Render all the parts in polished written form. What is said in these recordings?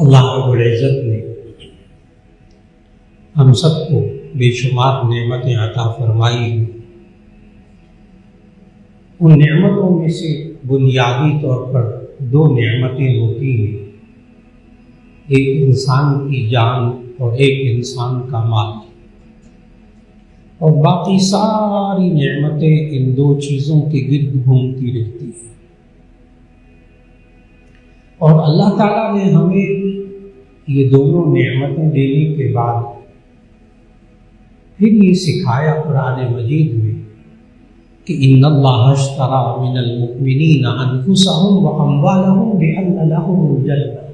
अल्लाह रब्बुल इज़्ज़त ने हम सबको बेशुमार नेमतें अता फरमाई हैं। उन नेमतों में से बुनियादी तौर पर दो नेमतें होती हैं, एक इंसान की जान और एक इंसान का माल, और बाकी सारी नेमतें इन दो चीज़ों के गिर्द घूमती रहती हैं। और अल्लाह ताला ने हमें ये दोनों नेमतें देने के बाद फिर ये सिखाया कुरान मजीद में कि इन्नल्लाह अश्तरा मिनल मुमिनीना अनफुसहुम व अम्वालहुम बिअन्न लहुमुल जन्नह,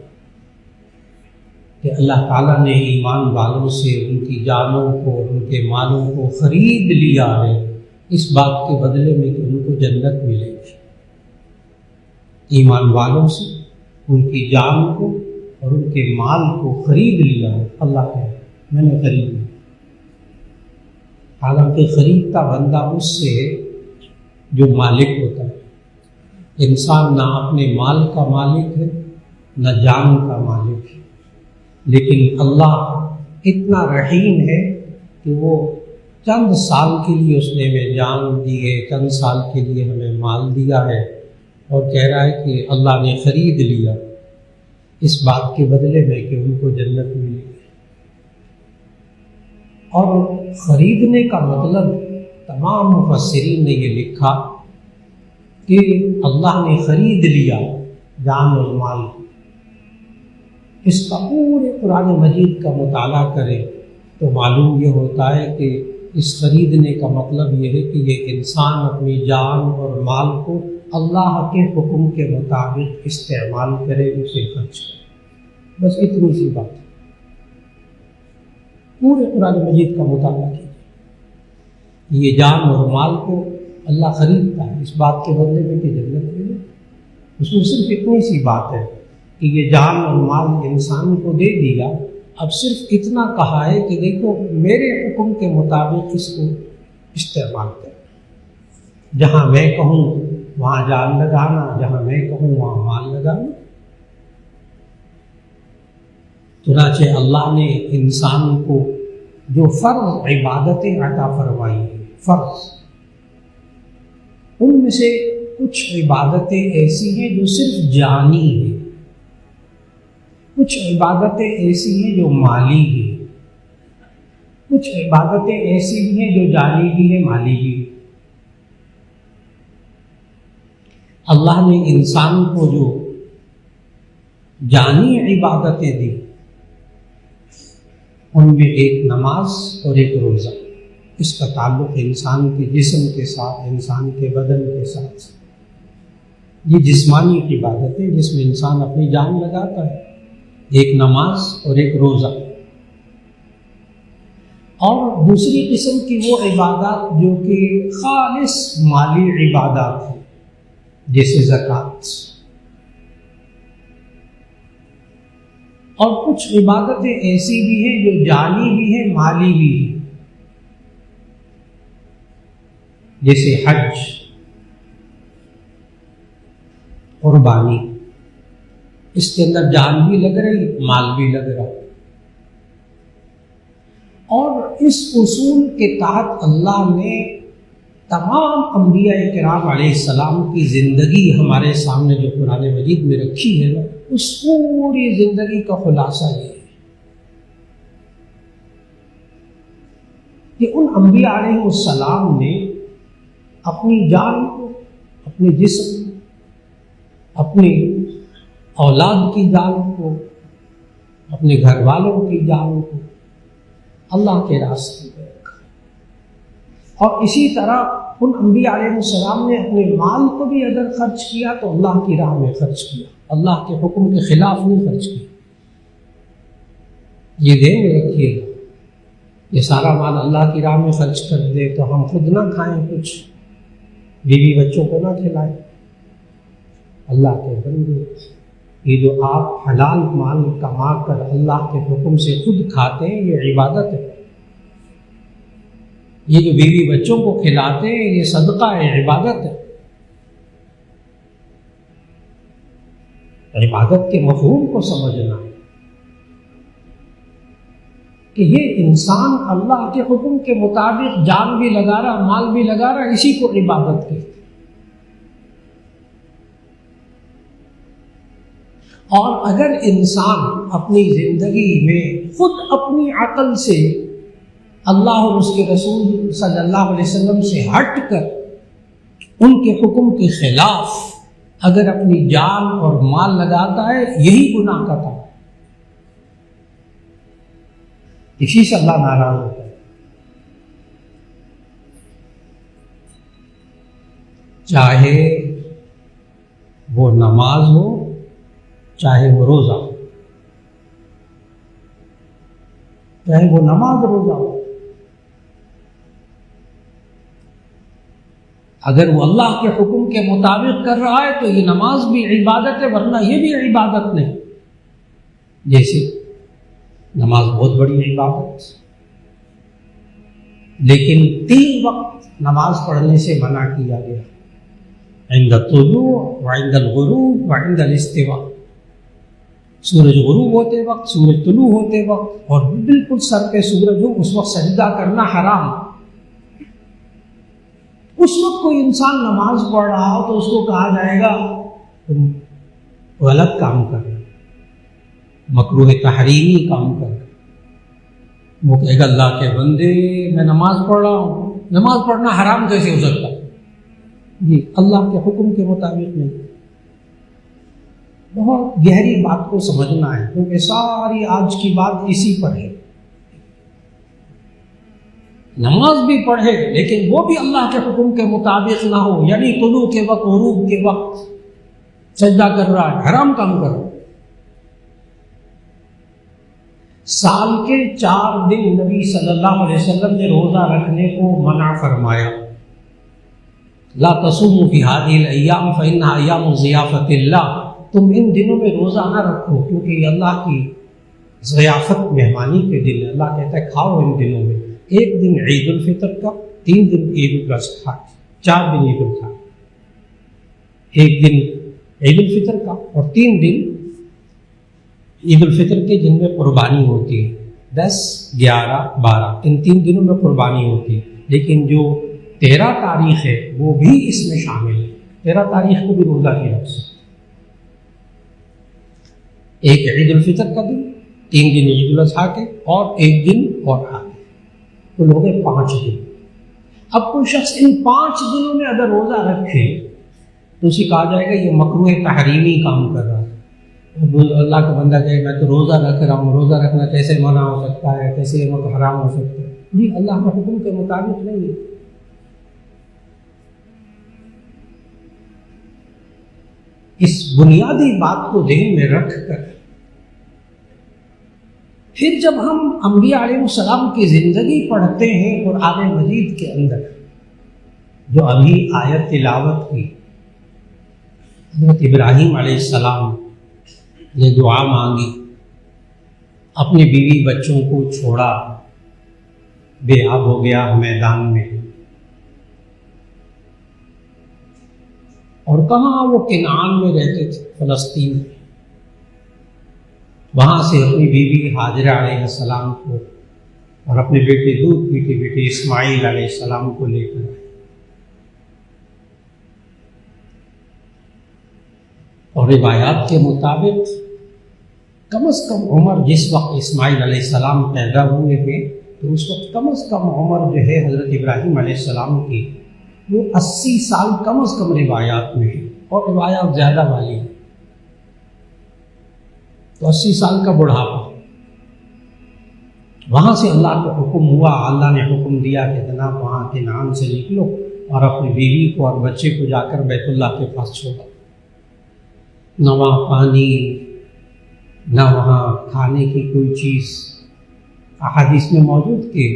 कि अल्लाह ताला ने ईमान वालों से उनकी जानों को, उनके मालों को खरीद लिया है इस बात के बदले में कि उनको जन्नत मिलेगी। ईमान वालों से उनकी जान को और उनके माल को खरीद लिया है। अल्लाह कहे मैंने खरीद लिया। हालांकि खरीदता बंदा उससे जो मालिक होता है। इंसान ना अपने माल का मालिक है न जान का मालिक है, लेकिन अल्लाह इतना रहीम है कि वो चंद साल के लिए उसने हमें जान दी है, चंद साल के लिए हमें माल दिया है, और कह रहा है कि अल्लाह ने खरीद लिया इस बात के बदले में कि उनको जन्नत मिलेगी। और खरीदने का मतलब तमाम मुफस्सिरीन ने ये लिखा कि अल्लाह ने खरीद लिया जान और माल। इसका पूरे कुरान मजीद का मुताला करें तो मालूम ये होता है कि इस खरीदने का मतलब ये है कि ये इंसान अपनी जान और माल को अल्लाह के हुक्म के मुताबिक इस्तेमाल करे, उसे खर्च करे। बस इतनी सी बात है। पूरे कुरान मजीद का मुताला कीजिए। ये जान और माल को अल्लाह खरीदता है इस बात के बदले में कि जन्नत मिले। उसमें सिर्फ इतनी सी बात है कि ये जान और माल इंसान को दे दिया। अब सिर्फ इतना कहा है कि देखो मेरे हुक्म के मुताबिक इसको इस्तेमाल करो। जहाँ मैं कहूँ वहाँ जान लगाना, जहाँ मैं कहूँ वहाँ माल लगाना। चुनाचे अल्लाह ने इंसान को जो फर्ज इबादतें अता फरमाई हैं, फर्ज, उनमें से कुछ इबादतें ऐसी हैं जो सिर्फ जानी है, कुछ इबादतें ऐसी हैं जो माली है, कुछ इबादतें ऐसी भी हैं जो जानी भी है माली भी है। अल्लाह ने इंसान को जो जानी इबादतें दी उनमें एक नमाज और एक रोज़ा। इसका ताल्लुक इंसान के जिस्म के साथ, इंसान के बदन के साथ। ये जिस्मानी इबादतें जिसमें इंसान अपनी जान लगाता है, एक नमाज और एक रोज़ा। और दूसरी किस्म की वो इबादत जो कि खालिस माली इबादत है, जैसे ज़कात। और कुछ इबादतें ऐसी भी हैं जो जानी भी है माली भी है, जैसे हज, कुर्बानी। इसके अंदर जान भी लग रही, माल भी लग रहा। और इस उसूल के तहत अल्लाह ने तमाम अंबिया किराम अलैहिस्सलाम की ज़िंदगी हमारे सामने जो कुरान मजीद में रखी है ना, उस पूरी ज़िंदगी का खुलासा ये है कि उन अंबिया अलैहिस्सलाम ने अपनी जान को, अपने जिस्म, अपनी औलाद की जान को, अपने घर वालों की जान को अल्लाह के रास्ते में रखा। और इसी तरह उन अंबिया अलैहिस्सलाम ने अपने माल को भी अगर खर्च किया तो अल्लाह की राह में खर्च किया, अल्लाह के हुक्म के खिलाफ नहीं खर्च किया। ये ध्यान में रखिएगा, ये सारा माल अल्लाह की राह में खर्च कर दे तो हम खुद ना खाएं, कुछ बीवी बच्चों को ना खिलाएं। अल्लाह के बंदे, ये जो आप हलाल माल कमा कर अल्लाह के हुक्म से खुद खाते हैं, ये इबादत है। ये जो बीवी बच्चों को खिलाते हैं, ये सदका है, इबादत है। इबादत के मफहूम को समझना है। कि ये इंसान अल्लाह के हुक्म के मुताबिक जान भी लगा रहा, माल भी लगा रहा, इसी को इबादत कहते हैं। और अगर इंसान अपनी जिंदगी में खुद अपनी अकल से अल्लाह और उसके रसूल सल्लल्लाहु अलैहि वसल्लम से हटकर उनके हुक्म के खिलाफ अगर अपनी जान और माल लगाता है, यही गुनाह का था। इसी से अल्लाह नाराज होता है। चाहे वो नमाज हो, चाहे वो रोजा हो, चाहे वो नमाज रोजा हो, अगर वो अल्लाह के हुक्म के मुताबिक कर रहा है तो ये नमाज भी इबादत है, वरना ये भी इबादत नहीं। जैसे नमाज बहुत बड़ी इबादत, लेकिन 3 वक्त नमाज पढ़ने से मना किया गया, इंद तुलू व इंदल गुरूब व इंदल इस्तिवा। सूरज गुरूब होते वक्त, सूरज तुलू होते वक्त, और बिल्कुल सर पे सूरज हो उस वक्त सजदा करना हराम। उस वक्त कोई इंसान नमाज पढ़ रहा हो तो उसको कहा जाएगा तुम गलत काम कर रहे हो, मकरूह तहरीमी काम कर रहे हो। वो कहेगा अल्लाह के बंदे मैं नमाज पढ़ रहा हूँ, नमाज पढ़ना हराम कैसे हो सकता? जी अल्लाह के हुक्म के मुताबिक नहीं। बहुत गहरी बात को समझना है, क्योंकि सारी आज की बात इसी पर है। नमाज भी पढ़े लेकिन वो भी अल्लाह के हुक्म के मुताबिक ना हो, यानी तुलू के वक्त, गुरूब के वक्त सजदा कर रहा है, हराम काम कर रहा है। साल के 4 दिन नबी सल्लल्लाहु अलैहि वसल्लम ने रोजा रखने को मना फरमाया। ला तसूमू फी हादिहिल अय्याम फइन्नहा अय्यामु ज़ियाफतिल्लाह, तुम इन दिनों में रोजा ना रखो क्योंकि अल्लाह की ज़ियाफत मेहमानी के दिन। अल्लाह कहता है खाओ इन दिनों में। एक दिन ईद उल फितर का, 3 दिन ईद उल अज़हा, 4 दिन ईद उल अज़हा, एक दिन ईद उल फितर का और 3 दिन ईद उल फितर के जिनमें कुर्बानी होती है। 10, 11, 12 इन 3 दिनों में कुर्बानी होती है। लेकिन जो 13 तारीख है वो भी इसमें शामिल है। 13 तारीख को भी रोजा की रख सकते। एक ईद उल फितर का दिन, 3 दिन ईद उल अज़हा के और 1 दिन और आगे, तो लोग 5 दिन। अब कोई शख्स इन 5 दिनों में अगर रोजा रखे तो उसे कहा जाएगा ये मकरूह तहरीमी काम कर रहा है। अल्लाह का बंदा कहे मैं तो रोजा रख रहा हूँ, रोजा रखना कैसे मना हो सकता है, कैसे हराम हो सकता है? जी अल्लाह के हुक्म के मुताबिक नहीं है। इस बुनियादी बात को ज़हन में रख कर फिर जब हम अंबिया अलैहिस्सलाम की ज़िंदगी पढ़ते हैं कुरान मजीद के अंदर, जो अभी आयत तिलावत की, हज़रत इब्राहीम अलैहिस्सलाम ने दुआ मांगी, अपने बीवी बच्चों को छोड़ा, बेआब हो गया मैदान में, और कहाँ वो किनान में रहते थे, फ़लस्तीन में। वहाँ से अपनी बीवी हाजरा अलैहिस्सलाम को और अपने बेटे दूध पीते बेटे इस्माइल अलैहिस्सलाम को लेकर आए। और रिवायात के मुताबिक कम से कम उम्र जिस वक्त इस्माइल अलैहिस्सलाम पैदा हुए थे, तो उस वक्त कम से कम उम्र जो है हज़रत इब्राहीम अलैहिस्सलाम की वो 80 साल कम से कम रिवायात में है, और रिवायात ज़्यादा वाली है तो 80 साल का बुढ़ापा। वहाँ से अल्लाह को हुक्म हुआ, अल्लाह ने हुक्म दिया कि जनाब वहाँ के नाम से निकलो और अपनी बीवी को और बच्चे को जाकर बैतुल्लाह के पास छोड़ा। न वहाँ पानी, न वहाँ खाने की कोई चीज़ अहादीस में मौजूद के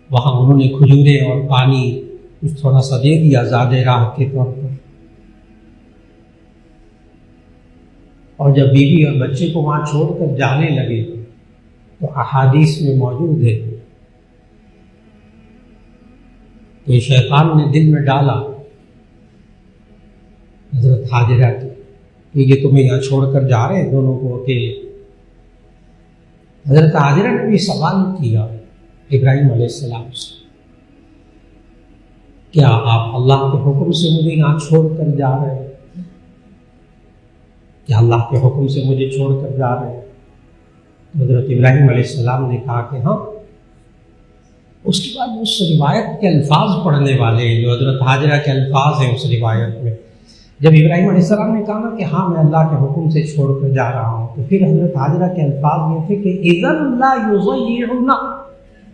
वहाँ उन्होंने खजूरें और पानी कुछ थोड़ा सा दे दिया ज़ादे राह के तौर पर। और जब बीवी और बच्चे को वहाँ छोड़कर जाने लगे तो अहादीस में मौजूद है कि शैतान ने दिल में डाला हज़रत हाजिरा की कि ये तुम्हें यहाँ छोड़कर जा रहे हैं दोनों को अकेले, हज़रत हाजिरा ने भी सवाल किया इब्राहिम अलैहिस्सलाम से, क्या आप अल्लाह के हुक्म से मुझे यहाँ छोड़ कर जा रहे हैं? क्या अल्लाह के हुक्म से मुझे छोड़ कर जा रहे हैं? तो हज़रत इब्राहिम अलैहिस्सलाम ने कहा कि हाँ। उसके बाद उस रिवायत के अल्फाज पढ़ने वाले हैं जो हज़रत हाजिरा के अल्फाज हैं उस रिवायत में। जब इब्राहिम अलैहिस्सलाम ने कहा ना कि हाँ मैं अल्लाह के हुक्म से छोड़ कर जा रहा हूँ, तो फिर हज़रत हाजिरा के अल्फाज ये थे कि इज़न ला युज़य्यिउना,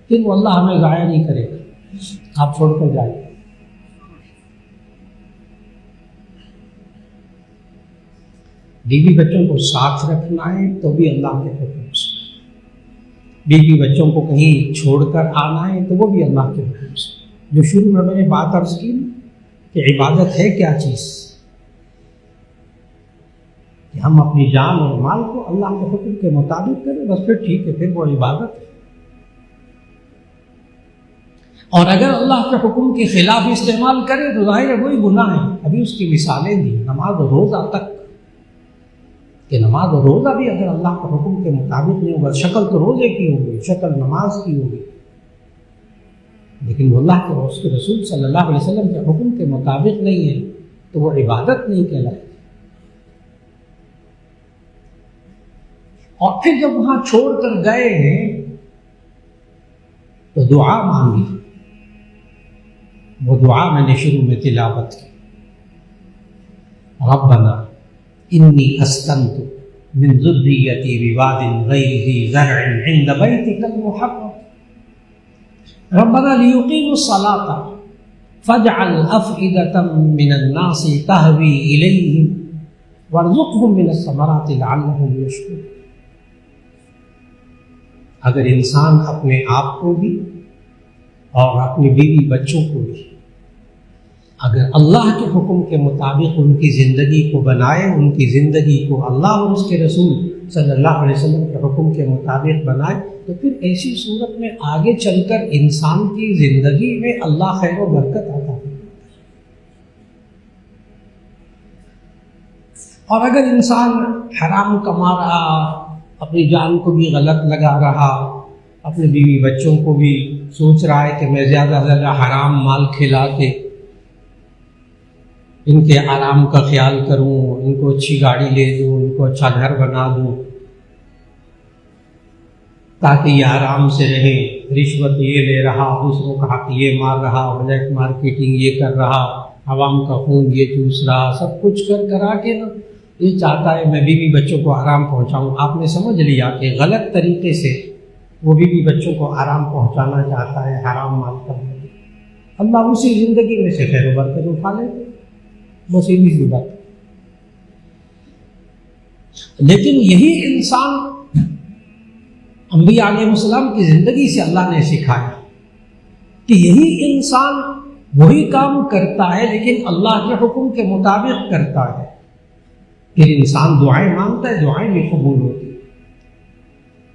फिर वो अल्लाह हमें ज़ाया नहीं करेगा, आप छोड़ कर जाइए। बीवी बच्चों को साथ रखना है तो भी अल्लाह के हुक्म से, बीवी बच्चों को कहीं छोड़कर आना है तो वो भी अल्लाह के हुक्म से। जो शुरू में मैंने बात अर्ज की कि इबादत है क्या चीज़, कि हम अपनी जान और माल को अल्लाह के हुक्म के मुताबिक करें, बस फिर ठीक है, फिर वो इबादत है। और अगर अल्लाह के हुक्म के खिलाफ इस्तेमाल करें तो जाहिर है वही गुनाह है। अभी उसकी मिसालें दी, नमाज और रोज़ा तक, कि नमाज और रोज़ा भी अगर अल्लाह के हुक्म के मुताबिक नहीं होगा, शक्ल तो रोज़े की होगी, शक्ल नमाज की होगी, लेकिन अल्लाह के उसके रसूल सल्लल्लाहु अलैहि वसल्लम के हुक्म के मुताबिक नहीं है तो वो इबादत नहीं कहलाएगी। और फिर जब वहां छोड़ कर गए हैं तो दुआ मांगी। वो दुआ मैंने शुरू में तिलावत की, रब्बना इन्नी अस्कनतु मिन ज़ुर्रिय्यती बिवादिन गैरि ज़ी ज़रअन इंद बैतिकल मुहर्रम रब्बना लियुक़ीमुस सलाता फजअल अफ़इदतम मिनन नासि तहवी इलैहिम वरज़ुक़हुम मिनस समराति लअल्लहुम यशकुरून। अगर इंसान अपने आप को भी और अपनी बीवी बच्चों को भी अगर अल्लाह के हुक्म के मुताबिक उनकी ज़िंदगी को बनाए, उनकी ज़िंदगी को अल्लाह और उसके रसूल सल्लल्लाहु अलैहि वसल्लम के हुक्म के मुताबिक बनाए, तो फिर ऐसी सूरत में आगे चलकर इंसान की ज़िंदगी में अल्लाह खैर व बरकत आता है। और अगर इंसान हराम कमा रहा, अपनी जान को भी गलत लगा रहा, अपने बीवी बच्चों को भी सोच रहा है कि मैं ज़्यादा से ज़्यादा हराम माल खिला के इनके आराम का ख्याल करूं, इनको अच्छी गाड़ी ले दूं, इनको अच्छा घर बना दूं ताकि ये आराम से रहें। रिश्वत ये ले रहा, दूसरों का हक ये मार रहा, ब्लैक मार्केटिंग ये कर रहा, आवाम का खून ये चूस रहा, सब कुछ करा के ना ये चाहता है मैं बीवी बच्चों को आराम पहुंचाऊं। आपने समझ लिया कि गलत तरीके से वो बीवी बच्चों को आराम पहुंचाना चाहता है, हराम माल करने। अल्लाह उसी जिंदगी में से खैर बरकत उठा लेते, बस सीधी सी बात। लेकिन यही इंसान अंबिया अलैहिस्सलाम की जिंदगी से अल्लाह ने सिखाया कि यही इंसान वही काम करता है लेकिन अल्लाह के हुक्म के मुताबिक करता है, फिर इंसान दुआएं मांगता है, दुआएं भी कबूल होती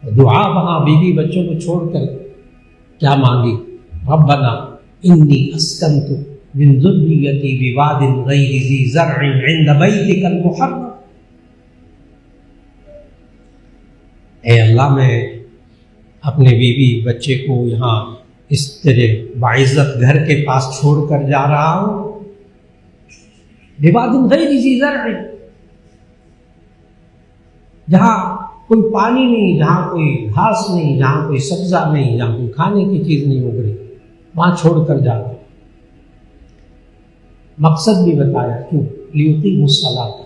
है। दुआ वहां बीवी बच्चों को छोड़कर क्या मांगी, रब्बना इन्नी अस्कनतु मिन ज़ुर्रिय्यती बिवादिन गैरि ज़ी ज़रअन इंद बैतिकल मुहर्रम। ऐ अल्लाह, मैं अपने बीवी बच्चे को यहाँ इस तरह बाइज़्ज़त घर के पास छोड़ कर जा रहा हूँ, बिवादिन गैरि ज़ी ज़रअन, जहाँ कोई पानी नहीं, जहाँ कोई घास नहीं, जहाँ कोई सब्जा नहीं, जहाँ कोई खाने की चीज़ नहीं उग रही, वहाँ छोड़ कर जा रहा। मकसद भी बताया क्यों, लियुक़ीमुस सलात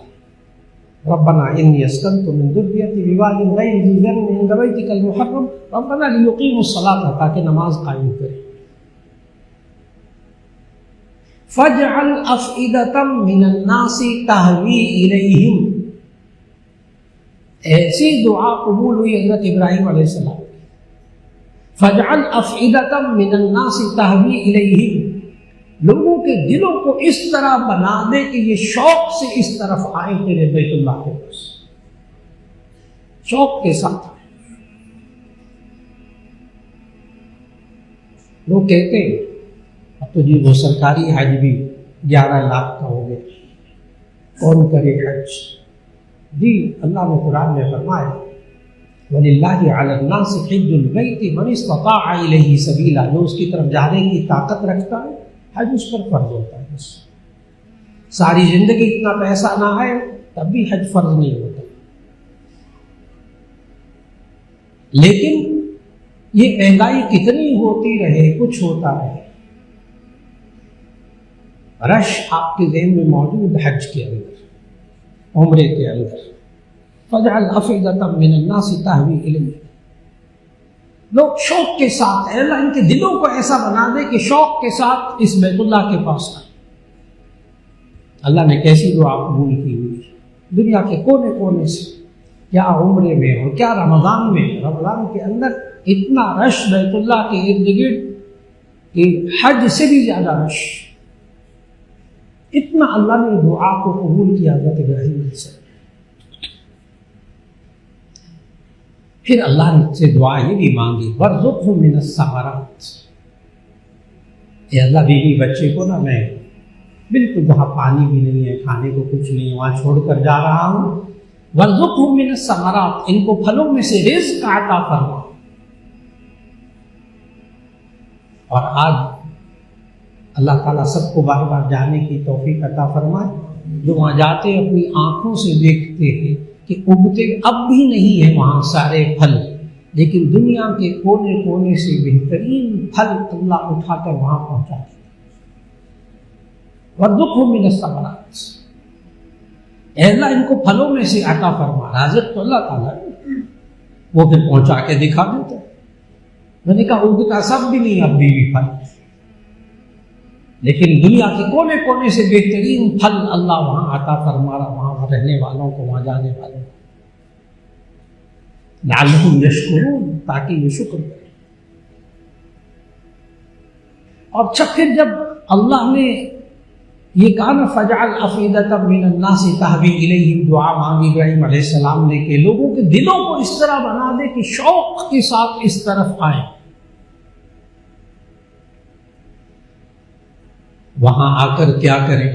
रब्बना इन्नी अस्कनतु मिन ज़ुर्रिय्यती बिवादिन गैरि ज़ी ज़रअन इंद बैतिकल मुहर्रम रब्बना लियुक़ीमुस सलात, ताकि नमाज कायम करें। फजअल अफ़इदतम मिनन नासि तहवी इलैहिम, ऐसी दुआ कबूल हुई हज़रत इब्राहिम अलैहिस्सलाम की। फजअल अफ़इदतम मिनन नासि तहवी इलैहिम, लोगों के दिलों को इस तरह बना दे कि ये शौक से इस तरफ आए तेरे बैतुल्लाह के पास, शौक के साथ। लोग कहते हैं अब तो जी वो सरकारी हज भी 11 लाख का हो गया, कौन करे हज। जी अल्लाह ने कुरान में फरमाया वलिल्लाहि अलन्नासि हिज्जुल बैति मन इस्तताअ इलैहि सबीला, जो उसकी तरफ जाने की ताकत रखता है हज उस पर फर्ज होता है। बस सारी जिंदगी इतना पैसा ना आए तब भी हज फर्ज नहीं होता। लेकिन ये महंगाई कितनी होती रहे, कुछ होता रहे, रश आपके ज़हन में मौजूद हज के अंदर, उम्रे के अंदर, फजअल अफ़इदतम मिनन्नासि तहवी इलैहि, लोग शौक के साथ, अल्लाह इनके दिलों को ऐसा बना दे कि शौक के साथ इस बैतुल्लाह के पास आए। अल्लाह ने कैसी दुआ कबूल की हुई, दुनिया के कोने कोने से, क्या उम्रे में हो क्या रमज़ान में, रमज़ान के अंदर इतना रश बैतुल्लाह के इर्द गिर्द कि हज से भी ज्यादा रश, इतना अल्लाह ने दुआ को कबूल किया हज़रत इब्राहीम से। फिर अल्लाह ने से दुआ ये भी मांगी, वरज़ुक़हुम मिनस समरात, अल्लाह बीवी बच्चे को ना मैं बिल्कुल जहाँ पानी भी नहीं है, खाने को कुछ नहीं, वहाँ छोड़ कर जा रहा हूँ, वरज़ुक़हुम मिनस समरात, इनको फलों में से रिज़्क़ अता फरमा। और आज अल्लाह ताला सबको बार बार जाने की तौफीक अता फरमाए, जो वहाँ जाते अपनी आंखों से देखते हैं कि उगते अब भी नहीं है वहाँ सारे फल, लेकिन दुनिया के कोने कोने से बेहतरीन फल अल्लाह उठाकर वहाँ पहुँचा देते। वरज़ुक़हुम मिनस समरात, अल्लाह इनको फलों में से अता फरमा। राज़िक़ तो अल्लाह ताला है, वो फिर पहुँचा के दिखा देता है। मैंने कहा उगता सब भी नहीं अब भी फल, लेकिन दुनिया के कोने कोने से बेहतरीन फल अल्लाह वहाँ अता फरमा रहा, वहाँ रहने वालों को, वहाँ जाने वालों को, लअल्लहुम यशकुरून, ताकि ये शुक्र करें। और फिर जब अल्लाह ने ये कहा ना, फजअल अफ़इदतम मिनन्नासि तहवी इलैहि, दुआ मांगी इब्राहीम अलैहिस्सलाम ने कि लोगों के दिलों को इस तरह बना दे कि शौक के साथ इस तरफ आए। वहां आकर क्या करें,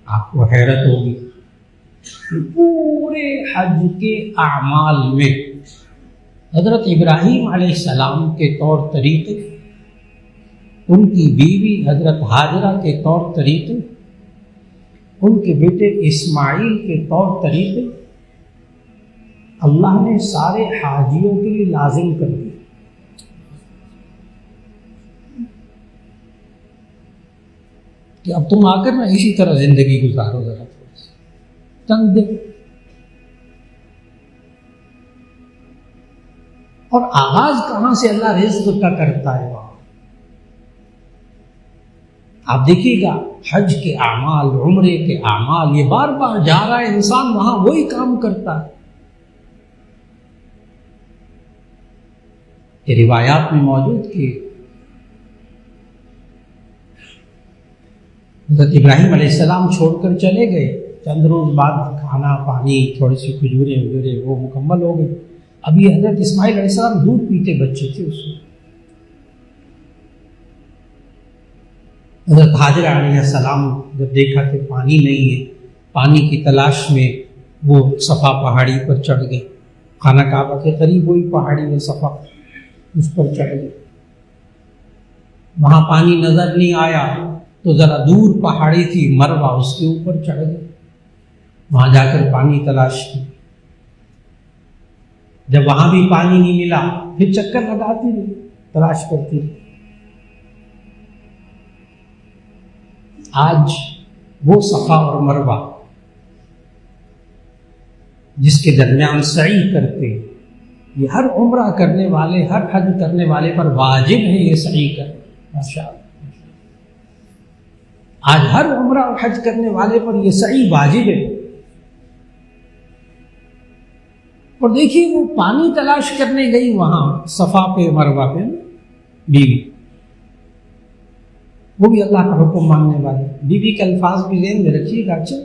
आपको हैरत होगी, पूरे हज के आमाल में हजरत इब्राहीम अलैहिस्सलाम के तौर तरीके, उनकी बीवी हजरत हाजरा के तौर तरीके, उनके बेटे इस्माइल के तौर तरीके अल्लाह ने सारे हाजियों के लिए लाजिम कर दिए। कि अब तुम आकर ना इसी तरह जिंदगी गुजारो जरा चंद दिन। और आगाज कहां से अल्लाह रिज़्क़ का करता है, वहां आप देखिएगा हज के आमाल, उम्रे के आमाल, ये बार बार जा रहा है इंसान, वहां वही काम करता है। ये रिवायात में मौजूद कि हज़रत इब्राहीम अलैहिस्सलाम छोड़कर चले गए, चंद रोज बाद खाना पानी, थोड़ी सी खजूरें वजूरें वो मुकम्मल हो गई। अभी हज़रत इस्माइल अलैहिस्सलाम दूध पीते बच्चे थे उसमें। हज़रत हाजरा अलैहिस्सलाम जब देखा कि पानी नहीं है, पानी की तलाश में वो सफ़ा पहाड़ी पर चढ़ गए। खाना काबा के करीब वही पहाड़ी है सफ़ा, उस पर चढ़ गए। वहाँ पानी नज़र नहीं आया तो ज़रा दूर पहाड़ी थी मरवा, उसके ऊपर चढ़ गए, वहाँ जाकर पानी तलाश की। जब वहाँ भी पानी नहीं मिला फिर चक्कर लगाती रही, तलाश करती रही। आज वो सफ़ा और मरवा जिसके दरमियान सई करते, ये हर उम्रा करने वाले, हर हज करने वाले पर वाजिब है ये सई करना। माशाअल्लाह, आज हर उम्रा और हज करने वाले पर ये सई वाजिब है। और देखिए वो पानी तलाश करने गई वहां सफ़ा पे मरवा पे बीवी, वो भी अल्लाह का हुक्म मानने वाली। बीवी के अल्फाज भी ज़हन में रखिएगा। अच्छा,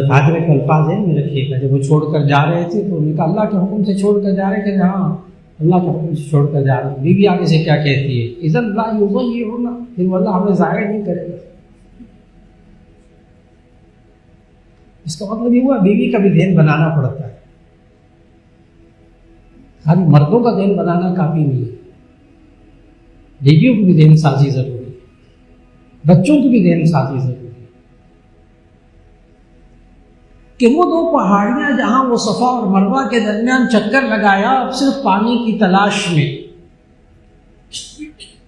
हाजरे के अल्फाज ज़हन में रखिएगा। जब वो छोड़कर जा रहे थे तो उन्होंने कहा अल्लाह के हुक्म से छोड़कर जा रहे थे। हाँ, अल्लाह के हुक्म से छोड़कर जा रहे थे। बीवी आगे से क्या कहती है, इज़न ला युज़य्यिउना, फिर अल्लाह हमें ज़ाहिर नहीं करेगा। इसका मतलब ये हुआ बीवी का भी ध्यान बनाना पड़ता है, खाली मर्दों का ध्यान बनाना काफी नहीं है, बीवियों की भी ध्यान साजी जरूरी है, बच्चों की भी ध्यान साजी जरूरी है। कि वो दो पहाड़ियां जहां वो सफा और मरवा के दरमियान चक्कर लगाया अब सिर्फ पानी की तलाश में,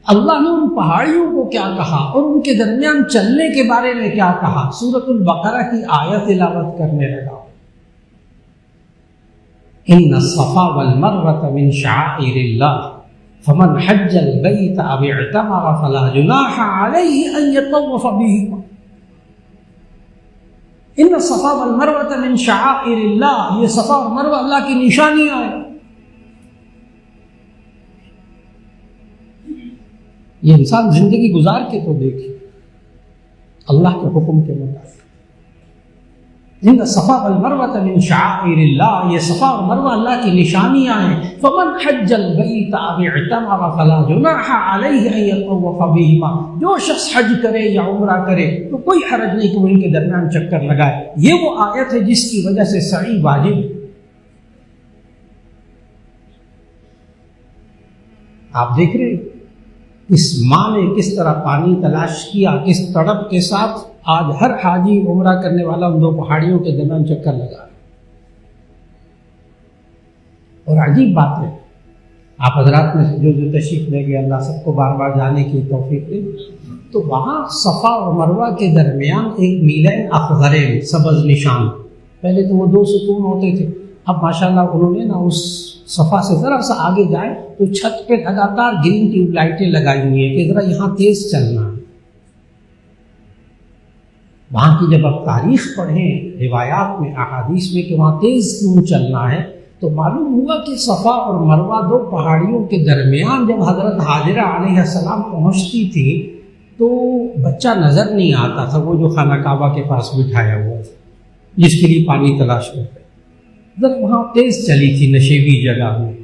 अल्लाह ने उन पहाड़ियों को क्या कहा और उनके दरमियान चलने के बारे में क्या कहा, सूरतुल बकरा की आयत तिलावत करने लगा। इन्ना सफा वल मरवत मिन शाइरिल्लाह फमन हज्जल बैत अव इअतमर फला जुनाह अलैहि अन यतवफ बिहिमा। इन्ना सफा वल मरवत मिन शाइरिल्लाह, ये सफा और मरवा अल्लाह की निशानियां हैं। ये इंसान जिंदगी गुजार के तो देखे अल्लाह के हुक्म के मुताबिक। इन्ना सफा वल मरवत मिन शाइरिल्लाह, ये सफा और मरवा अल्लाह की निशानियां हैं। फमन हज्जल बैत अव इअतमर फला जुनाह अलैहि अन यतवफ बिहिमा, जो शख्स हज करे या उम्रा करे तो कोई हरज नहीं कि वो इनके दरमियान चक्कर लगाए। ये वो आयत है जिसकी वजह से सई वाजिब। आप देख रहे इस माँ ने किस तरह पानी तलाश किया, किस तड़प के साथ आज हर हाजी उम्रा करने वाला उन दो पहाड़ियों के दरमियान चक्कर लगा। और अजीब बात है, आप हजरात में जो जो तशरीफ ले गए अल्लाह सबको बार बार जाने की तौफीक दे, तो वहाँ सफ़ा और मरवा के दरमियान एक मीलैन अखज़रैन सबज़ निशान, पहले तो वो दो सुकून होते थे, अब माशाल्लाह उन्होंने ना उस सफ़ा से ज़रा सा आगे जाए तो छत पे लगातार ग्रीन ट्यूब लाइटें लगाई हुई है कि ज़रा यहाँ तेज़ चलना है। वहाँ की जब आप तारीख पढ़ें रिवायात में अहादीस में कि वहाँ तेज़ क्यों चलना है, तो मालूम हुआ कि सफ़ा और मरवा दो पहाड़ियों के दरमियान जब हज़रत हाजिरा अलैहिस्सलाम पहुँचती थी तो बच्चा नज़र नहीं आता था, वो जो खाना काबा के पास बिठाया हुआ था जिसके लिए पानी तलाश करते, जब वहाँ तेज़ चली थी नशेबी जगह में।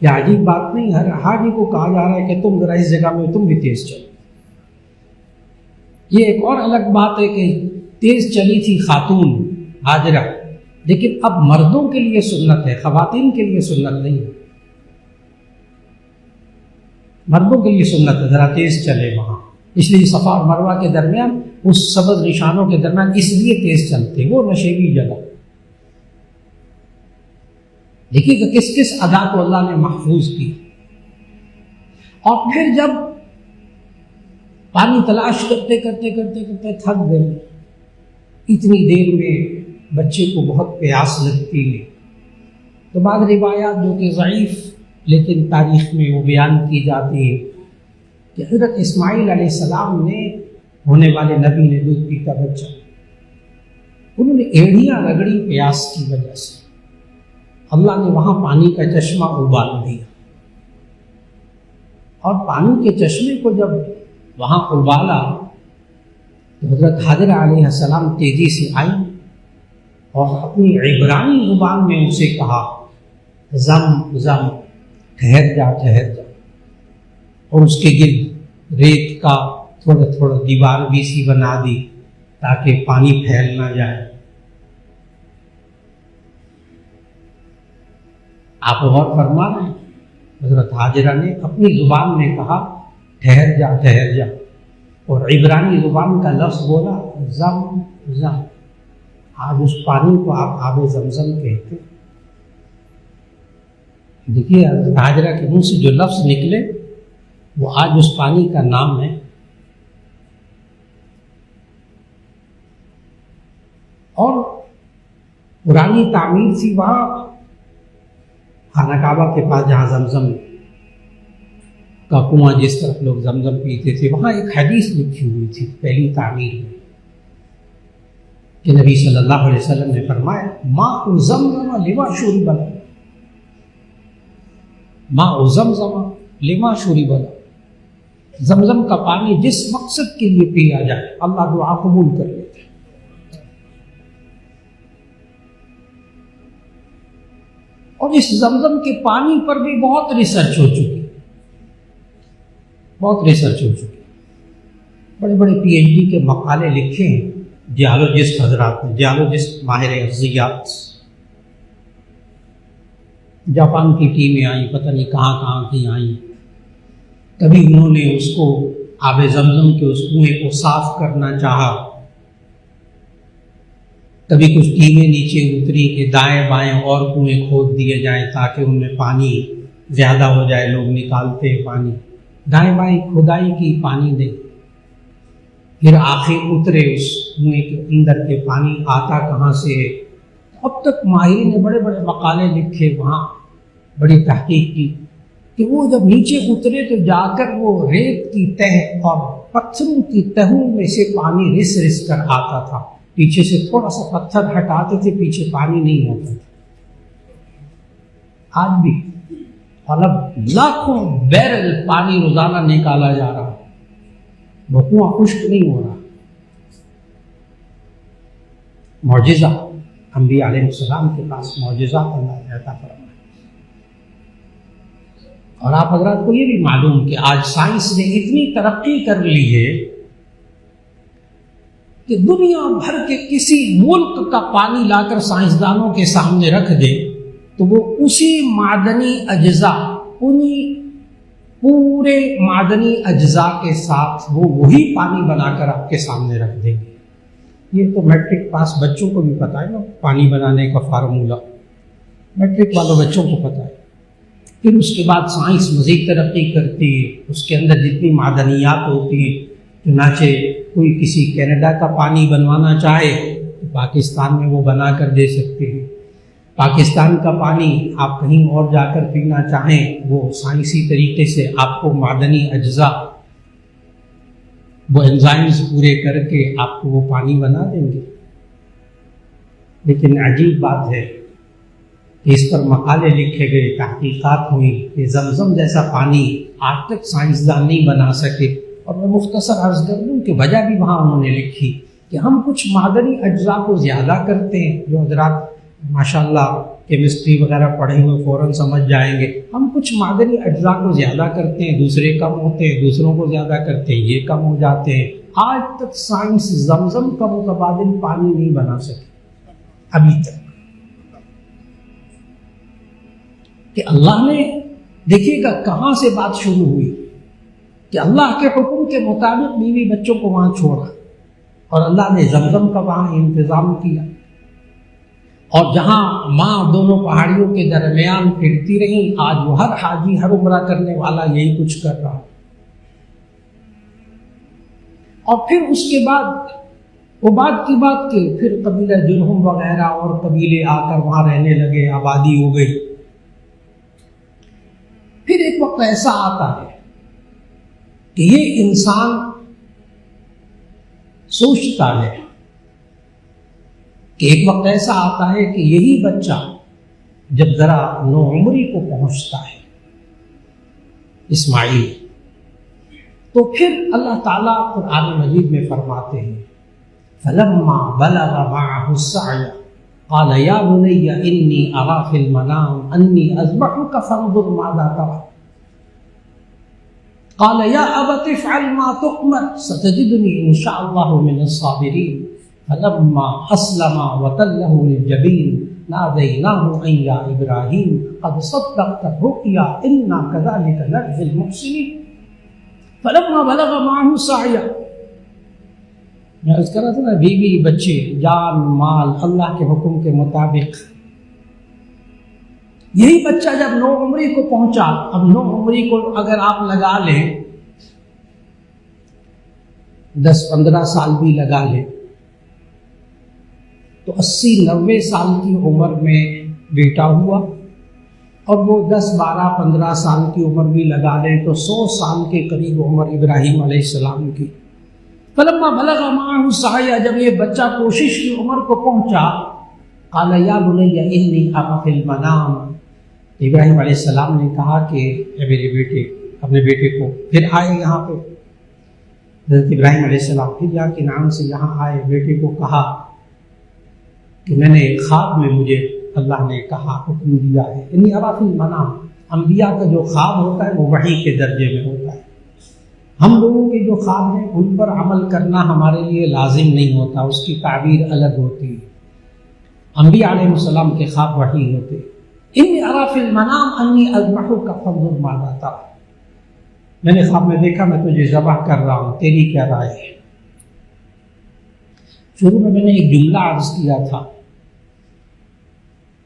क्या अजीब बात नहीं, हर हाजी को कहा जा रहा है कि तुम जरा इस जगह में तुम भी तेज़ चलो। ये एक और अलग बात है कि तेज़ चली थी खातून हाजिरा, लेकिन अब मर्दों के लिए सुन्नत है, खवातीन के लिए सुन्नत नहीं है। मर्दों के लिए सुन्नत है जरा तेज़ चले वहाँ, इसलिए सफ़ा और मरवा के दरमियान उस सबज़ निशानों के दरमियान इसलिए तेज़ चलते, वो नशेबी जगह। देखिए कि किस किस अदा को अल्लाह ने महफूज की। और फिर जब पानी तलाश करते करते करते करते थक गए, इतनी देर में बच्चे को बहुत प्यास लगती है, तो बाद रिवायात जो कि ज़ईफ़ लेकिन तारीख़ में वो बयान की जाती है कि हज़रत इस्माईल अलैहिस्सलाम ने होने वाले नबी ने दूध पीता बच्चा, उन्होंने एड़ियाँ रगड़ी प्यास की वजह से, अल्लाह ने वहाँ पानी का चश्मा उबाल दिया। और पानी के चश्मे को जब वहाँ उबाला तो हज़रत हाजिरा अलैहिस्सलाम तेज़ी से आई और अपनी इब्रानी ज़ुबान में उनसे कहा ज़म ज़म, ठहर जा ठहर जा। और उसके गिर्द रेत का थोड़ा थोड़ा दीवार भी सी बना दी ताकि पानी फैल ना जाए। आप गौर फरमा रहे हैं, हज़रत हाजिरा ने अपनी ज़ुबान में कहा ठहर जा ठहर जा, और इब्रानी ज़ुबान का लफ्ज़ बोला ज़म ज़म। आज उस पानी को आप आबे ज़मज़म कहते। देखिए हज़रत हाजिरा के मुंह से जो लफ्ज़ निकले वो आज उस पानी का नाम है। और पुरानी तामीर थी वहाँ खाना काबा के पास जहाँ जमजम का कुआं जिस तरफ लोग जमजम पीते थे, वहाँ एक हदीस लिखी हुई थी पहली तामीर में कि नबी सल्लल्लाहु अलैहि वसल्लम ने फरमाया माँ ज़मज़म लिमा शुरिबा, माँ ज़मज़म लिमा शुरिबा, जमजम का पानी जिस मकसद के लिए पिया जाए अल्लाह दुआ कबूल कर लेते। और इस जमजम के पानी पर भी बहुत रिसर्च हो चुकी, बहुत रिसर्च हो चुकी, बड़े बड़े पीएचडी के मकाले लिखे हैं जियोलॉजिस्ट हजरात ने, जियोलॉजिस्ट माहिर अर्जियात, जापान की टीमें आई, पता नहीं कहाँ कहाँ की आई। तभी उन्होंने उसको आबे जमजम के उस कुएं को साफ करना चाहा। तभी कुछ टीमें नीचे उतरी कि दाएं बाएं और कुएं खोद दिए जाएं ताकि उनमें पानी ज़्यादा हो जाए, लोग निकालते हैं पानी। दाएं बाएं खुदाई की, पानी दे। फिर आखिर उतरे उस कुएं के अंदर के पानी आता कहाँ से है। अब तक माहिर ने बड़े बड़े मकाले लिखे, वहाँ बड़ी तहकीक की कि वो जब नीचे उतरे तो जाकर वो रेत की तह और पत्थरों की तहों में से पानी रिस रिस कर आता था। पीछे से थोड़ा सा पत्थर हटाते थे, पीछे पानी नहीं होता था। आज भी मतलब लाखों बैरल पानी रोजाना निकाला जा रहा है, वो कुआं खुश्क नहीं हो रहा। मौजिज़ा, अंबिया अलैहिस्सलाम के पास मौजिज़ा अल्लाह अता फरमाया। और आप हज़रात को ये भी मालूम कि आज साइंस ने इतनी तरक्की कर ली है कि दुनिया भर के किसी मुल्क का पानी लाकर साइंसदानों के सामने रख दे तो वो उसी मादनी अज्जा, उन्हीं पूरे मादनी अज्जा के साथ वो वही पानी बनाकर आपके सामने रख देंगे। ये तो मैट्रिक पास बच्चों को भी पता है ना, पानी बनाने का फार्मूला मैट्रिक वालों बच्चों को पता है। फिर उसके बाद साइंस मज़ीद तरक्की करती है, उसके अंदर जितनी मादनियात होती हैं, चुनाचे कोई किसी कनाडा का पानी बनवाना चाहे तो पाकिस्तान में वो बना कर दे सकते हैं। पाकिस्तान का पानी आप कहीं और जाकर पीना चाहें, वो साइंसी तरीके से आपको मादनी अज्जा, वो एंजाइम्स पूरे करके आपको वो पानी बना देंगे। लेकिन अजीब बात है कि इस पर मकाले लिखे गए, तहकीकात हुई कि जमजम जैसा पानी आज तक साइंसदान नहीं बना सके। और मैं मुख्तसर अर्ज कर दूँ कि वजह भी वहाँ उन्होंने लिखी कि हम कुछ मादनी अज्जा को ज़्यादा करते हैं। जो हजरात माशाल्लाह केमिस्ट्री वगैरह पढ़े हुए फ़ौरन समझ जाएंगे, हम कुछ मादनी अज्जा को ज़्यादा करते हैं, दूसरे कम होते हैं, दूसरों को ज़्यादा करते हैं, ये कम हो जाते हैं। आज तक साइंस जमजम का मुतबादिल पानी नहीं बना सके अभी तक। कि अल्लाह ने, देखिएगा कहाँ से बात शुरू हुई कि अल्लाह के हुक्म के मुताबिक बीवी बच्चों को वहाँ छोड़ा और अल्लाह ने जमजम का वहाँ इंतज़ाम किया। और जहाँ माँ दोनों पहाड़ियों के दरमियान फिरती रही, आज वो हर हाजी, हर उम्रा करने वाला यही कुछ कर रहा। और फिर उसके बाद वो बात की बात के फिर कबीला जुरहुम वगैरह और कबीले आकर वहाँ रहने लगे, आबादी हो गई। फिर एक वक्त ऐसा आता है कि ये इंसान सोचता है कि एक वक्त ऐसा आता है कि यही बच्चा जब जरा नौउम्री को पहुंचता है, इस्माइल, तो फिर अल्लाह ताला कुरान मजीद में फरमाते हैं, फलम्मा बलगा माअहु सअय क़ाल या बुनय्या इन्नी अरा फ़िल मनाम अन्नी अज़बहुका फ़ंज़ुर माज़ा तरा क़ाल या अबति इफ़अल मा तुअमर सतजिदुनी इंशाअल्लाहु मिनस्साबिरीन फलम्मा अस्लमा वतल्लहु लिलजबीन नादैनाहु अन या इब्राहीम क़द सद्दक़्ता रुक़या इन्ना कज़ालिका नजज़िल मुहसिनीन फलम्मा बलगा माअहु सअय। मैं अर्ज़ कर रहा था ना, बीवी बच्चे, जान माल अल्लाह के हुक्म के मुताबिक। यही बच्चा जब 9 उम्री को पहुंचा, अब 9 उम्री को अगर आप लगा लें, 10-15 साल भी लगा लें, तो 80-90 साल की उम्र में बेटा हुआ। और वो 10-12-15 साल की उम्र भी लगा लें तो 100 साल के करीब उम्र इब्राहीम अलैहिस्सलाम की। फलम्मा बलगा माअहु सअय, जब ये बच्चा कोशिश की उम्र को पहुंचा, क़ाल या बुनय्या इन्नी अरा फ़िल मनाम, इब्राहीम अलैहिस्सलाम ने कहा कि मेरे बेटे, अपने बेटे को फिर आए यहाँ पे। हज़रत इब्राहीम अलैहिस्सलाम फिर यहाँ के नाम से यहाँ आए, बेटे को कहा कि मैंने ख्वाब में, मुझे अल्लाह ने कहा, हुक्म दिया है, इन्नी अरा फ़िल मनाम। अंबिया का जो ख्वाब होता है वो वही के दर्जे में होता है। हम लोगों के जो ख्वाब हैं उन पर अमल करना हमारे लिए लाजिम नहीं होता, उसकी ताबीर अलग होती है। अंबिया अलैहिस्सलाम के ख्वाब वही होते। इन्नी अरा फिल मनाम अन्नी अज़बहुका फंज़ुर माज़ा तरा, मैंने ख्वाब में देखा मैं तुझे ज़बह कर रहा हूँ, तेरी क्या राय है। शुरू में मैंने एक जुमला अर्ज किया था,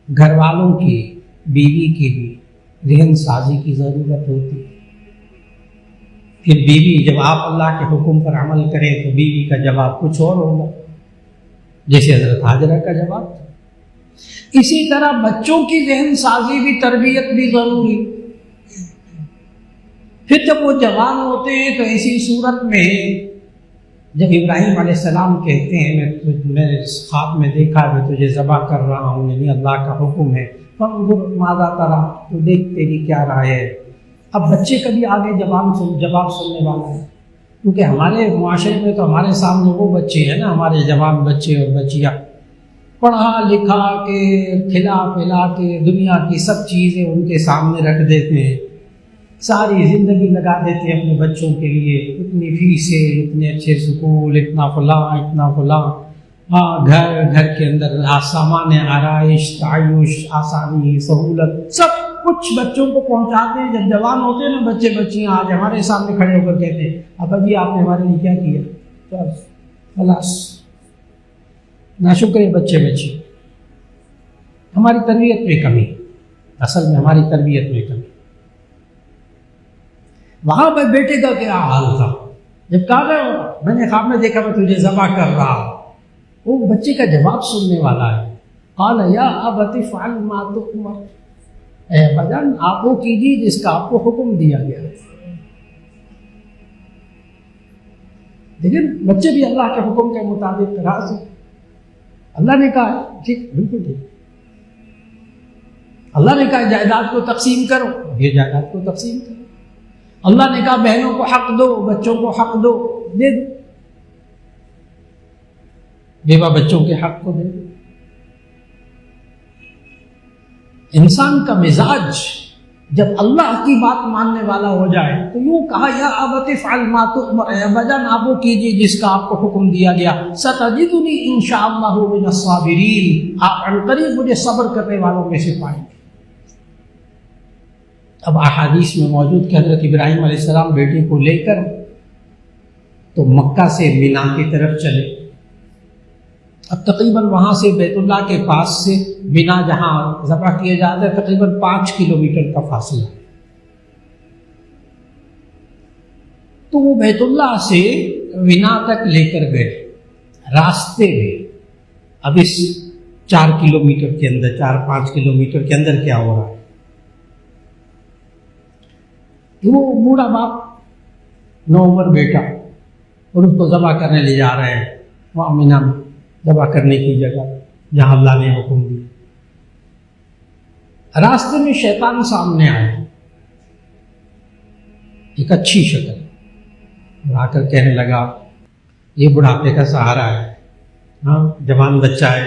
घर वालों की, बीवी की भी रहन साजी की ज़रूरत होती है। फिर बीवी, जब आप अल्लाह के हुक्म पर अमल करें तो बीवी का जवाब कुछ और होगा, जैसे हज़रत हाजरा का जवाब था। इसी तरह बच्चों की जहन साजी भी, तरबियत भी ज़रूरी। फिर जब वो जवान होते हैं तो ऐसी सूरत में जब इब्राहिम अलैहिस्सलाम कहते हैं मैं ख्वाब में देखा मैं तुझे ज़बह कर रहा हूँ, यानी अल्लाह का हुक्म है, फंज़ुर माज़ा तरा, तो देख तेरी क्या राय है। अब बच्चे कभी आगे जवाब सुनने वाला है, क्योंकि हमारे मुआशरे में तो हमारे सामने वो बच्चे हैं ना, हमारे जवान बच्चे और बच्चियाँ, पढ़ा लिखा के खिला पिला के दुनिया की सब चीज़ें उनके सामने रख देते हैं, सारी ज़िंदगी लगा देते हैं अपने बच्चों के लिए, इतनी फीसें, इतने अच्छे स्कूल, इतना फलां, हाँ घर के अंदर सामान आराइश, तायुश, आसानी, सहूलत, सब कुछ बच्चों को पहुंचाते हैं। जब जवान होते हैं ना बच्चे बच्चियाँ, आज हमारे सामने खड़े होकर कहते हैं अब अभी आपने हमारे लिए क्या किया, तो खलास नाशुक्र बच्चे बच्ची। हमारी तरबियत में कमी, असल में हमारी तरबियत में कमी। वहां पर बेटे का क्या हाल था, जब कहा मैंने ख्वाब में देखा मैं तुझे ज़बह कर रहा हूं, वो बच्चे का जवाब सुनने वाला है। क़ाल या अबति फ़अल मा तुअमर, अब्बाजान आप वो कीजिए जिसका आपको हुक्म दिया गया है। लेकिन बच्चे भी अल्लाह के हुक्म के मुताबिक राज़ी। अल्लाह ने कहा ठीक, बिल्कुल ठीक। अल्लाह ने कहा जायदाद को तकसीम करो, ये जायदाद को तकसीम करो। अल्लाह ने कहा बहनों को हक दो, बच्चों को हक दो, दे दो, बेवा बच्चों के हक को दे दो। इंसान का मिजाज जब अल्लाह की बात मानने वाला हो जाए तो यूं कहा या अबति फ़अल मा तुअमर, अब्बाजान आप वो कीजिए जिसका आपको हुक्म दिया गया। सतजिदुनी इंशाअल्लाहु मिनस साबिरीन, आप अनकरीब मुझे सब्र करने वालों में से पाएंगे। अब अहादीस में मौजूद कि हज़रत इब्राहिम अलैहिस्सलाम बेटे को लेकर तो मक्का से मिना की तरफ चले। अब तकरीबन वहाँ से बैतुल्लाह के पास से मिना जहाँ ज़बह किए जाते हैं तकरीबन 5 किलोमीटर का फासला। तो वो बैतुल्लाह से मिना तक लेकर गए। रास्ते में अब इस 4 किलोमीटर के अंदर, 4-5 किलोमीटर के अंदर क्या हो रहा है, वो बूढ़ा बाप, नौमर बेटा, और उसको ज़बह करने ले जा रहे हैं वहाँ मिना में, ज़बह करने की जगह जहाँ अल्लाह ने हुक्म दिया। रास्ते में शैतान सामने आया, एक अच्छी शक्ल, आकर कहने लगा ये बुढ़ापे का सहारा है, हाँ जवान बच्चा है,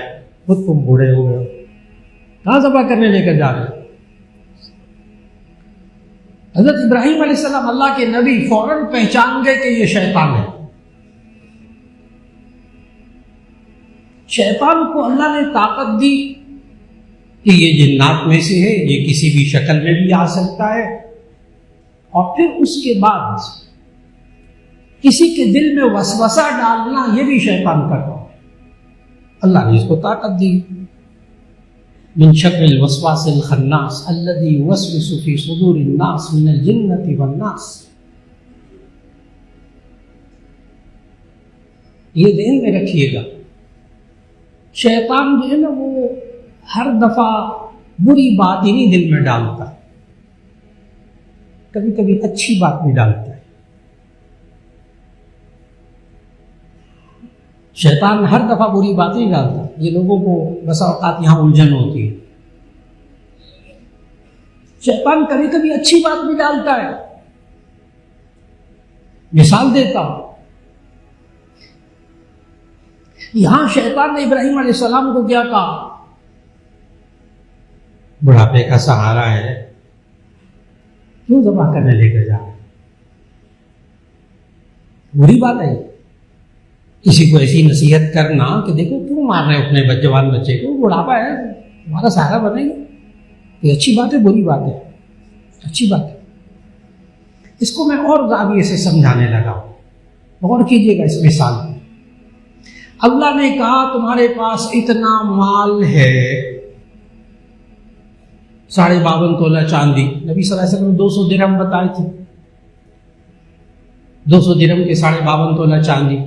खुद तुम बूढ़े हो गए हो, कहाँ ज़बह करने लेकर जा रहे हो। हज़रत इब्राहिम अलैहिस्सलाम अल्लाह के नबी फौरन पहचान गए कि ये शैतान है। शैतान को अल्लाह ने ताकत दी कि ये जिन्नात में से है, ये किसी भी शक्ल में भी आ सकता है, और फिर उसके बाद किसी के दिल में वसवसा डालना ये भी शैतान करता है। अल्लाह ने इसको ताकत दी। मिन शर्रिल वस्वासिल खन्नास अल्लज़ी युवस्विसु फी सुदूरिन नास मिनल जिन्नति वन नास। ये ध्यान में रखिएगा, शैतान जो है ना वो हर दफा बुरी बात ही नहीं दिल में डालता, कभी कभी अच्छी बात भी डालता है। शैतान हर दफा बुरी बात नहीं डालता, ये लोगों को बसा औकात यहां उलझन होती है। शैतान कभी कभी अच्छी बात भी डालता है। मिसाल देता हूं, यहां शैतान ने इब्राहिम अलैहिस्सलाम को क्या कहा, बुढ़ापे का सहारा है, क्यों ज़बह करने लेकर जा रहे। बुरी बात है। किसी को ऐसी नसीहत करना कि देखो क्यों मार रहे हो अपने जवान बच्चे को, बुढ़ापा है, तुम्हारा सहारा बनेगा, ये अच्छी बात है बुरी बात है? अच्छी बात है। इसको मैं और जाविये से समझाने लगा। गौर कीजिएगा इस मिसाल में। अल्लाह ने कहा तुम्हारे पास इतना माल है, 52.5 तोला चांदी, नबी सल्लल्लाहु अलैहि वसल्लम ने 200 दिरहम बताए थे, 200 दिरहम के 52.5 तोला चांदी,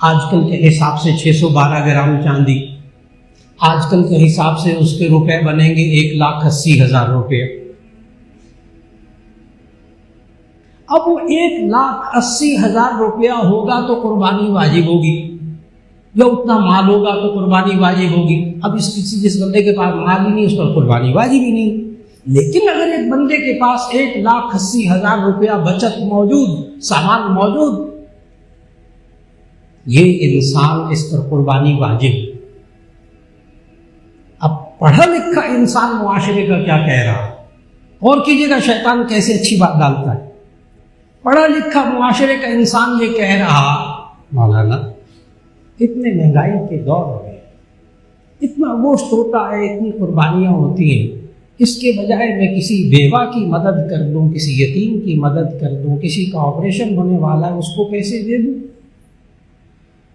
आजकल के हिसाब से 612 ग्राम चांदी, आजकल के हिसाब से उसके रुपए बनेंगे 1,80,000 रुपये। अब वो 1,80,000 रुपया होगा तो कुर्बानी वाजिब होगी, या उतना माल होगा तो कुर्बानी वाजिब होगी। अब जिस बंदे के पास माल ही नहीं, उस पर कुर्बानी वाजिब ही नहीं। लेकिन अगर एक बंदे के पास 1,80,000 रुपया बचत मौजूद, सामान मौजूद, ये इंसान, इस पर कुर्बानी वाजिब। अब पढ़ा लिखा इंसान मुआशरे का क्या कह रहा है? और कीजिएगा शैतान कैसे अच्छी बात डालता है। पढ़ा लिखा मुआशरे का इंसान ये कह रहा, मौलाना इतने महंगाई के दौर में इतना गोश्त होता है, इतनी कुर्बानियां होती हैं, इसके बजाय मैं किसी बेवा की मदद कर दूं, किसी यतीम की मदद कर दूं, किसी का ऑपरेशन होने वाला है उसको पैसे दे दूं।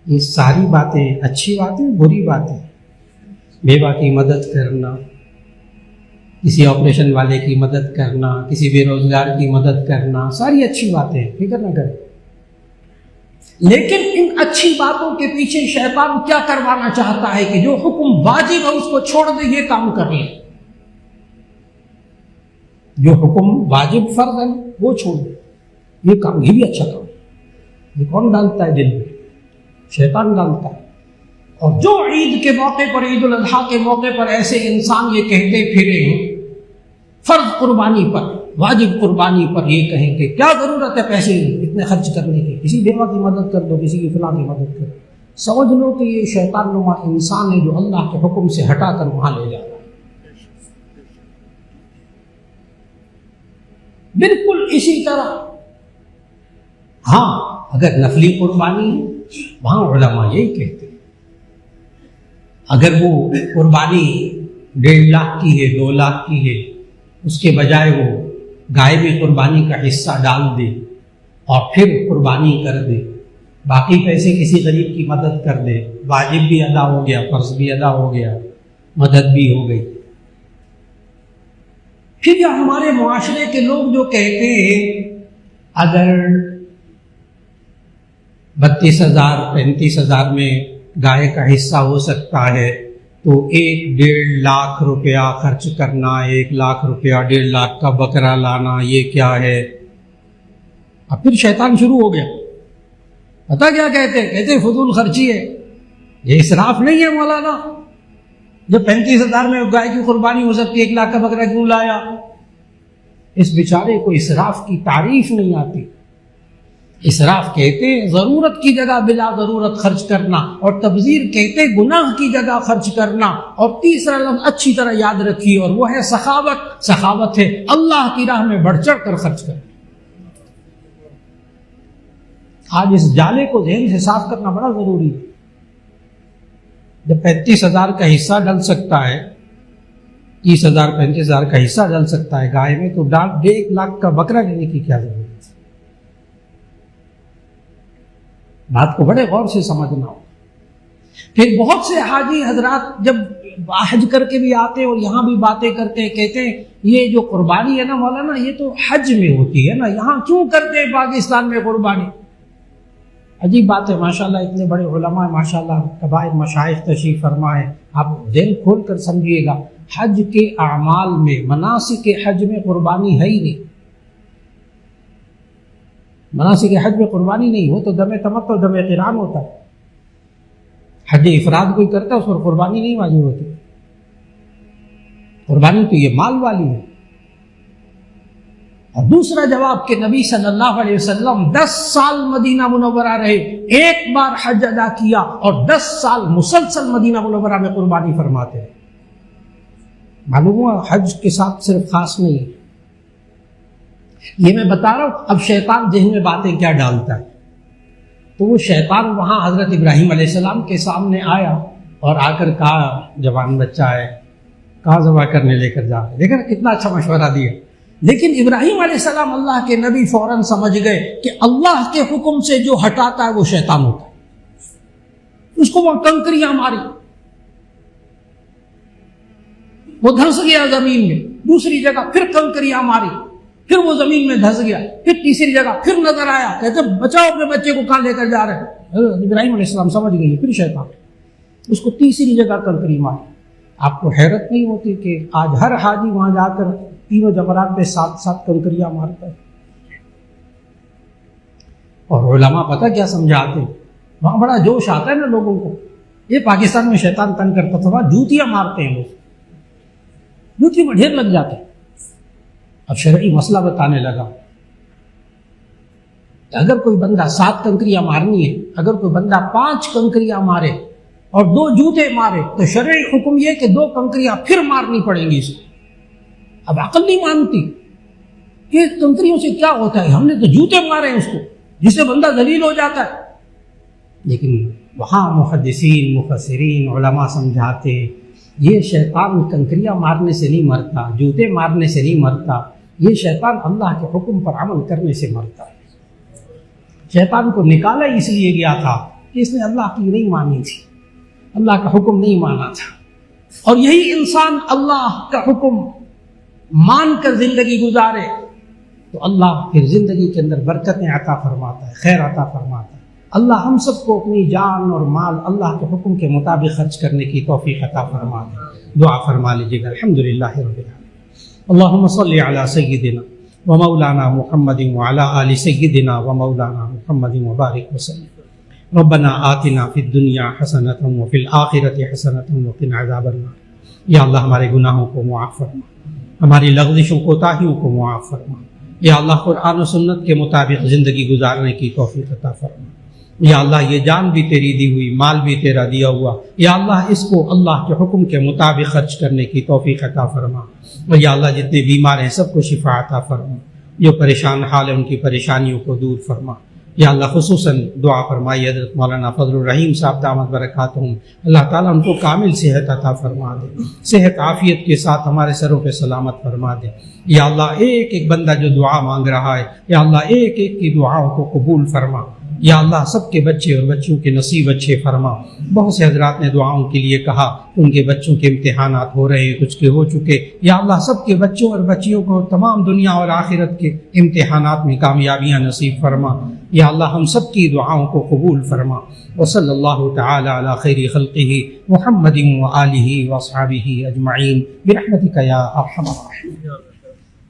ये सारी बातें अच्छी बातें, बुरी बातें। बेवा की मदद करना, किसी ऑपरेशन वाले की मदद करना, किसी बेरोजगार की मदद करना, सारी अच्छी बातें, फिक्र न करें। लेकिन इन अच्छी बातों के पीछे शैतान क्या करवाना चाहता है कि जो हुक्म वाजिब है उसको छोड़ दे, ये काम कर ले। जो हुक्म वाजिब फर्ज है वो छोड़ दे, ये काम, ये भी अच्छा काम। ये कौन डालता है दिल में? शैतान डालता है। और जो ईद के मौके पर, ईद उल अजहा के मौके पर ऐसे इंसान ये कहते फिरे फर्ज कुर्बानी पर, वाजिब कुर्बानी पर, ये कहें कि क्या जरूरत है पैसे इतने खर्च करने की, किसी बेवा की मदद कर दो, किसी की फलां की मदद कर दो, समझ लो कि ये शैतान नुमा इंसान है जो अल्लाह के हुक्म से हटाकर वहां ले जा रहा है। बिल्कुल इसी तरह हाँ, अगर नफली कुर्बानी है, वहां उलमा यही कहते हैं, अगर वो कुर्बानी 1.5 लाख की है, 2 लाख की है, उसके बजाय वो गाय में कुर्बानी का हिस्सा डाल दे और फिर कुर्बानी कर दे, बाकी पैसे किसी गरीब की मदद कर दे, वाजिब भी अदा हो गया, फर्ज भी अदा हो गया, मदद भी हो गई। फिर यह हमारे मुआशरे के लोग जो कहते हैं अगर 32,000 35,000 में गाय का हिस्सा हो सकता है तो 1.5 लाख रुपया खर्च करना, 1 लाख रुपया, 1.5 लाख का बकरा लाना, ये क्या है? अब फिर शैतान शुरू हो गया। पता क्या कहते हैं? कहते फजूल खर्ची है, ये इसराफ नहीं है मौलाना। जब 35,000 में गाय की कुर्बानी हो सकती है, 1 लाख का बकरा क्यों लाया? इस बेचारे को इसराफ की तारीफ नहीं आती। इसराफ कहते जरूरत की जगह बिला जरूरत खर्च करना, और तबजीर कहते गुनाह की जगह खर्च करना। और तीसरा लफ्ज अच्छी तरह याद रखिए, और वो है सखावत। सखावत है अल्लाह की राह में बढ़ चढ़ कर खर्च करना। आज इस जाले को ज़हन से साफ करना बड़ा जरूरी है। जब 35,000 का हिस्सा डल सकता है, 30,000 35,000 का हिस्सा डल सकता है गाय में, तो 1.5 लाख का बकरा लेने की क्या जरूरत है? बात को बड़े गौर से समझना हो। फिर बहुत से हाजी हजरात जब हज करके भी आते हैं और यहाँ भी बातें करते हैं, कहते हैं ये जो कुर्बानी है ना मौलाना, ये तो हज में होती है ना, यहाँ क्यों करते हैं पाकिस्तान में कुर्बानी? अजीब बात है। माशाल्लाह इतने बड़े उलमा है, माशाल्लाह कबाइर मशाइख तशरीफ फरमा है। आप दिल खोल कर समझिएगा, हज के अमाल में, मनासिक के हज में कुर्बानी है ही नहीं। मनासिक हज में कुर्बानी नहीं हो तो दमे तमत्तु, दमे क़िरान होता है। हज इफराद कोई करता है, उस पर कुर्बानी नहीं वाजिब होती। कुर्बानी तो ये माल वाली है। और दूसरा जवाब कि नबी सल्लल्लाहु अलैहि वसल्लम 10 साल मदीना मुनव्वरा रहे, एक बार हज अदा किया और 10 साल मुसलसल मदीना मुनव्वरा में कुर्बानी फरमाते हैं। मालूम हुआ हज के साथ सिर्फ खास नहीं है। ये मैं बता रहा हूं। अब शैतान ज़हन में बातें क्या डालता है? तो वो शैतान वहाँ हज़रत इब्राहीम अलैहिस्सलाम के सामने आया और आकर कहा, जवान बच्चा है, कहाँ ज़बह करने लेकर जा रहे। देखा कितना अच्छा मशवरा दिया। लेकिन इब्राहीम अलैहिस्सलाम अल्लाह के नबी फौरन समझ गए कि अल्लाह के हुक्म से जो हटाता है वो शैतान होता है। उसको वहां कंकरियां मारी, वो धंस गया जमीन में। दूसरी जगह फिर कंकरियां मारी, फिर वो जमीन में धंस गया। फिर तीसरी जगह फिर नजर आया, कहते बचाओ अपने बच्चे को, कहां लेकर जा रहे हैं। इब्राहीम अलैहिस्सलाम समझ गए फिर शैतान। उसको तीसरी जगह कंकरी मारी। आपको हैरत नहीं होती कि आज हर हाजी वहां जाकर तीनों जमरात पे 7-7 कंकरियां मारता है। और उलमा पता क्या समझाते, वहां बड़ा जोश आता है ना लोगों को। ये पाकिस्तान में शैतान तंग करता था, वहां जूतियां मारते हैं लोग, जूती में ढेर लग जाते हैं। अब शरई मसला बताने लगा, अगर कोई बंदा 7 कंकरियां मारनी है, अगर कोई बंदा 5 कंकरियां मारे और 2 जूते मारे, तो शरई हुक्म यह कि 2 कंकरियां फिर मारनी पड़ेंगी इसको। अब अकल नहीं मानती कि कंकरियों से क्या होता है, हमने तो जूते मारे हैं उसको, जिससे बंदा जलील हो जाता है। लेकिन वहां मुहद्दिसीन मुफस्सिरीन उलमा समझाते, ये शैतान कंकरियां मारने से नहीं मरता, जूते मारने से नहीं मरता, ये शैतान अल्लाह के हुक्म पर अमल करने से मरता है। शैतान को निकाला इसलिए गया था कि इसने अल्लाह की नहीं मानी थी, अल्लाह का हुक्म नहीं माना था। और यही इंसान अल्लाह का हुक्म मानकर जिंदगी गुजारे तो अल्लाह फिर जिंदगी के अंदर बरकतें अता फरमाता है, खैर अता फरमाता है। अल्लाह हम सबको अपनी जान और माल अल्लाह के हुक्म के मुताबिक खर्च करने की तौफीक अता फरमा दे। दुआ फरमा लीजिएगा। अल्हम्दुलिल्लाहि रब्बिल आलमीन। अल्लाहुम्मा सल्लि अला सय्यिदिना व मौलाना मुहम्मदिन व अला आलि सय्यिदिना व मौलाना मुहम्मदिन व बारिक वसल्लम। रब्बना आतिना फिद दुनिया हसनतन व फिल आखिरति हसनतन व क़िना अज़ाबन्नार। या अल्लाह हमारे गुनाहों को मुआफ़ फरमा, हमारी लग़ज़िशों कोताहियों को मुआफ़ फरमा। या अल्लाह कुरान और सुन्नत के मुताबिक ज़िंदगी गुजारने की तौफीक अता फरमा। या अल्लाह ये जान भी तेरी दी हुई, माल भी तेरा दिया हुआ, या अल्लाह इसको अल्लाह के हुक्म के मुताबिक खर्च करने की तौफीक अता फरमा। और या अल्लाह जितने बीमार हैं सबको शिफा अता फरमा, जो परेशान हाल है उनकी परेशानियों को दूर फरमा। या अल्लाह खुसूसन दुआ फरमाई हज़रत मौलाना फजलुर रहीम साहब दामत बरकातुहुम, अल्लाह ताला उनको कामिल सेहत अता फरमा दे, सेहत आफियत के साथ हमारे सरों पे सलामत फरमा दे। या अल्लाह एक एक बंदा जो दुआ मांग रहा है, या अल्लाह एक एक की दुआओं को कबूल फरमा। या अल्लाह सबके बच्चे और बच्चियों के नसीब अच्छे फरमा। बहुत से हजरात ने दुआओं के लिए कहा, उनके बच्चों के इम्तिहानात हो रहे हैं, कुछ के हो चुके। या अल्लाह सबके बच्चों और बच्चियों को तमाम दुनिया और आखिरत के इम्तिहानात में कामयाबियाँ नसीब फरमा। या अल्लाह हम सब की दुआओं को कबूल फरमा। व सल्लल्लाहु तआला अला खैरि खल्क़िही मुहम्मदिन व आलिही व अस्हाबिही अजमईन बिरहमतिका या अरहमर राहिमीन।